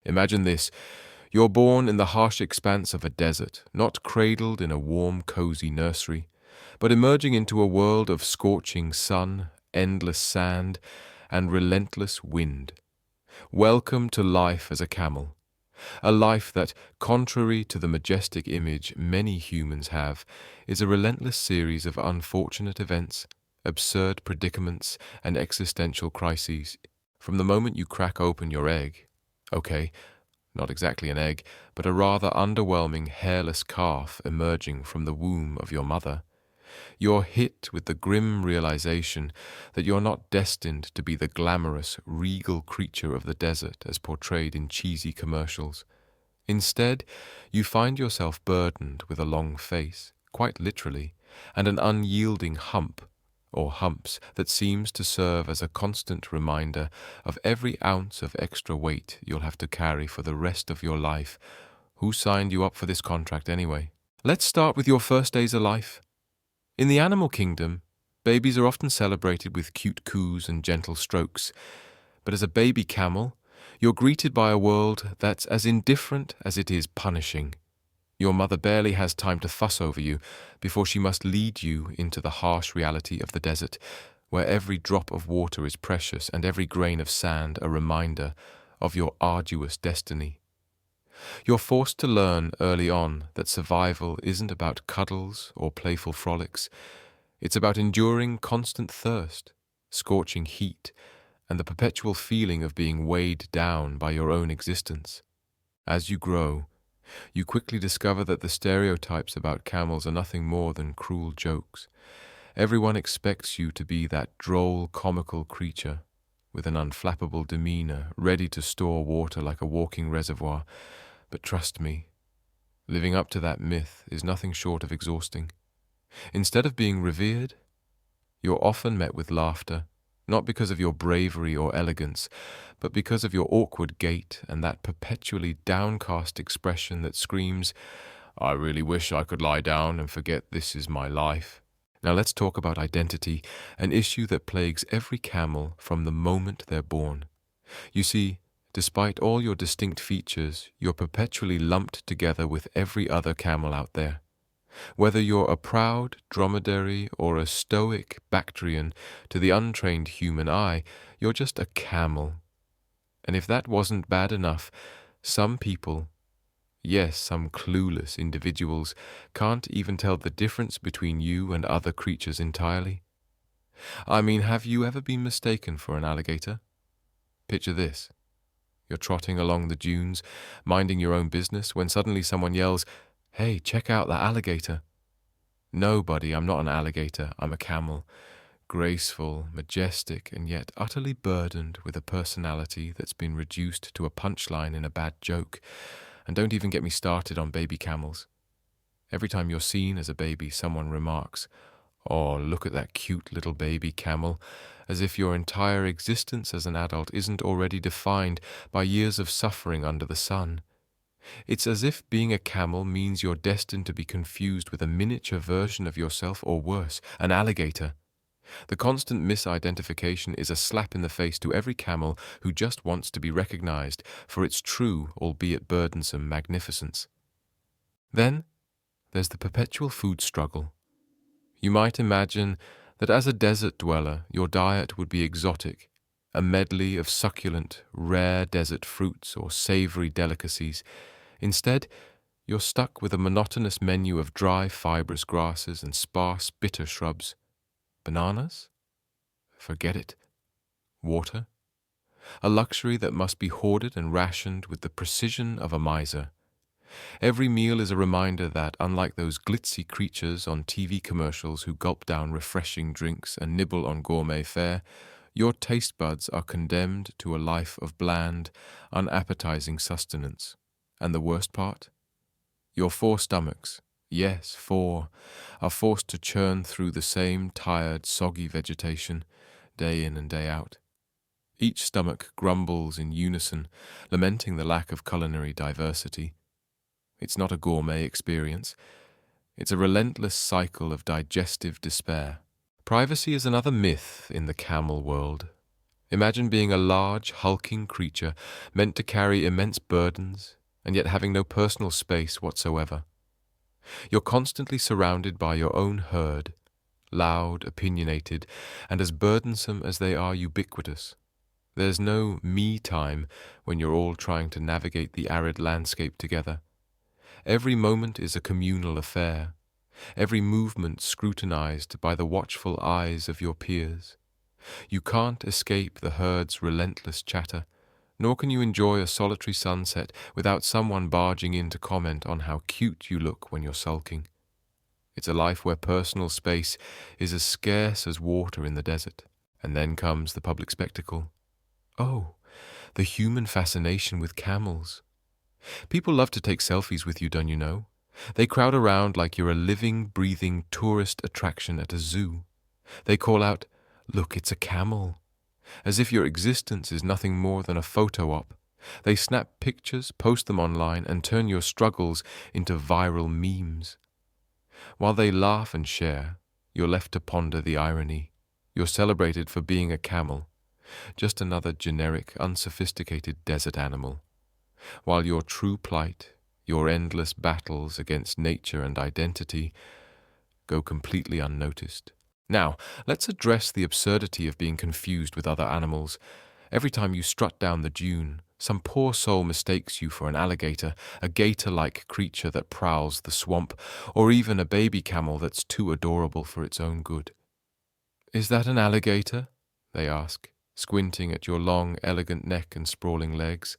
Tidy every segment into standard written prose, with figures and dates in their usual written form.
Imagine this. You're born in the harsh expanse of a desert, not cradled in a warm, cozy nursery, but emerging into a world of scorching sun, endless sand, and relentless wind. Welcome to life as a camel. A life that, contrary to the majestic image many humans have, is a relentless series of unfortunate events, absurd predicaments, and existential crises. From the moment you crack open your egg, okay, not exactly an egg, but a rather underwhelming hairless calf emerging from the womb of your mother, you're hit with the grim realization that you're not destined to be the glamorous, regal creature of the desert as portrayed in cheesy commercials. Instead, you find yourself burdened with a long face, quite literally, and an unyielding hump, or humps, that seems to serve as a constant reminder of every ounce of extra weight you'll have to carry for the rest of your life. Who signed you up for this contract anyway? Let's start with your first days of life. In the animal kingdom, babies are often celebrated with cute coos and gentle strokes. But as a baby camel, you're greeted by a world that's as indifferent as it is punishing. Your mother barely has time to fuss over you before she must lead you into the harsh reality of the desert, where every drop of water is precious and every grain of sand a reminder of your arduous destiny. You're forced to learn early on that survival isn't about cuddles or playful frolics. It's about enduring constant thirst, scorching heat, and the perpetual feeling of being weighed down by your own existence. As you grow, you quickly discover that the stereotypes about camels are nothing more than cruel jokes. Everyone expects you to be that droll, comical creature, with an unflappable demeanor, ready to store water like a walking reservoir. But trust me, living up to that myth is nothing short of exhausting. Instead of being revered, you're often met with laughter, not because of your bravery or elegance, but because of your awkward gait and that perpetually downcast expression that screams, "I really wish I could lie down and forget this is my life." Now let's talk about identity, an issue that plagues every camel from the moment they're born. You see, despite all your distinct features, you're perpetually lumped together with every other camel out there. Whether you're a proud dromedary or a stoic Bactrian, to the untrained human eye, you're just a camel. And if that wasn't bad enough, some people, yes, some clueless individuals, can't even tell the difference between you and other creatures entirely. I mean, have you ever been mistaken for an alligator? Picture this. You're trotting along the dunes, minding your own business, when suddenly someone yells, "Hey, check out that alligator." No, buddy, I'm not an alligator, I'm a camel. Graceful, majestic, and yet utterly burdened with a personality that's been reduced to a punchline in a bad joke. And don't even get me started on baby camels. Every time you're seen as a baby, someone remarks, "Oh, look at that cute little baby camel," as if your entire existence as an adult isn't already defined by years of suffering under the sun. It's as if being a camel means you're destined to be confused with a miniature version of yourself, or worse, an alligator. The constant misidentification is a slap in the face to every camel who just wants to be recognized for its true, albeit burdensome, magnificence. Then there's the perpetual food struggle. You might imagine that as a desert dweller, your diet would be exotic, a medley of succulent, rare desert fruits or savory delicacies. Instead, you're stuck with a monotonous menu of dry, fibrous grasses and sparse, bitter shrubs. Bananas? Forget it. Water? A luxury that must be hoarded and rationed with the precision of a miser. Every meal is a reminder that, unlike those glitzy creatures on TV commercials who gulp down refreshing drinks and nibble on gourmet fare, your taste buds are condemned to a life of bland, unappetizing sustenance. And the worst part? Your four stomachs, yes, four, are forced to churn through the same tired, soggy vegetation, day in and day out. Each stomach grumbles in unison, lamenting the lack of culinary diversity. It's not a gourmet experience. It's a relentless cycle of digestive despair. Privacy is another myth in the camel world. Imagine being a large, hulking creature meant to carry immense burdens and yet having no personal space whatsoever. You're constantly surrounded by your own herd, loud, opinionated, and as burdensome as they are ubiquitous. There's no me time when you're all trying to navigate the arid landscape together. Every moment is a communal affair, every movement scrutinized by the watchful eyes of your peers. You can't escape the herd's relentless chatter, nor can you enjoy a solitary sunset without someone barging in to comment on how cute you look when you're sulking. It's a life where personal space is as scarce as water in the desert. And then comes the public spectacle. Oh, the human fascination with camels. People love to take selfies with you, don't you know? They crowd around like you're a living, breathing tourist attraction at a zoo. They call out, "Look, it's a camel," as if your existence is nothing more than a photo op. They snap pictures, post them online, and turn your struggles into viral memes. While they laugh and share, you're left to ponder the irony. You're celebrated for being a camel, just another generic, unsophisticated desert animal, while your true plight, your endless battles against nature and identity, go completely unnoticed. Now, let's address the absurdity of being confused with other animals. Every time you strut down the dune, some poor soul mistakes you for an alligator, a gator-like creature that prowls the swamp, or even a baby camel that's too adorable for its own good. "Is that an alligator?" they ask, squinting at your long, elegant neck and sprawling legs.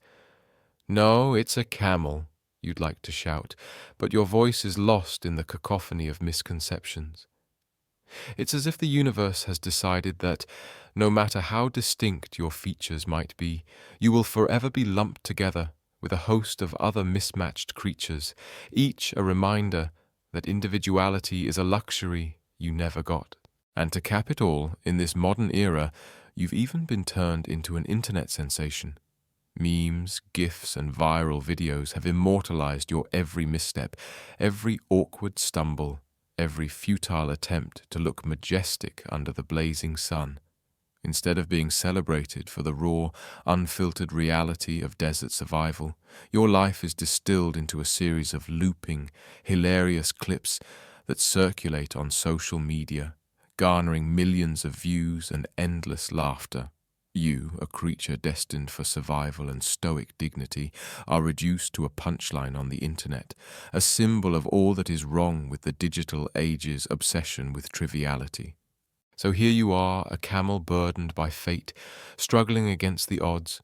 "No, it's a camel," you'd like to shout, but your voice is lost in the cacophony of misconceptions. It's as if the universe has decided that, no matter how distinct your features might be, you will forever be lumped together with a host of other mismatched creatures, each a reminder that individuality is a luxury you never got. And to cap it all, in this modern era, you've even been turned into an internet sensation. Memes, GIFs, and viral videos have immortalized your every misstep, every awkward stumble, every futile attempt to look majestic under the blazing sun. Instead of being celebrated for the raw, unfiltered reality of desert survival, your life is distilled into a series of looping, hilarious clips that circulate on social media, garnering millions of views and endless laughter. You, a creature destined for survival and stoic dignity, are reduced to a punchline on the internet, a symbol of all that is wrong with the digital age's obsession with triviality. So here you are, a camel burdened by fate, struggling against the odds.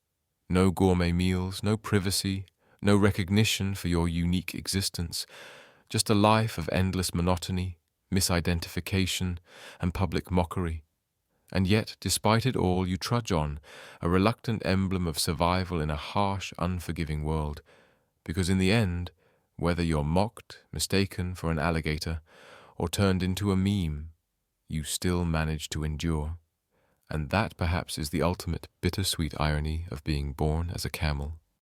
No gourmet meals, no privacy, no recognition for your unique existence, just a life of endless monotony, misidentification, and public mockery. And yet, despite it all, you trudge on, a reluctant emblem of survival in a harsh, unforgiving world. Because in the end, whether you're mocked, mistaken for an alligator, or turned into a meme, you still manage to endure. And that perhaps is the ultimate bittersweet irony of being born as a camel.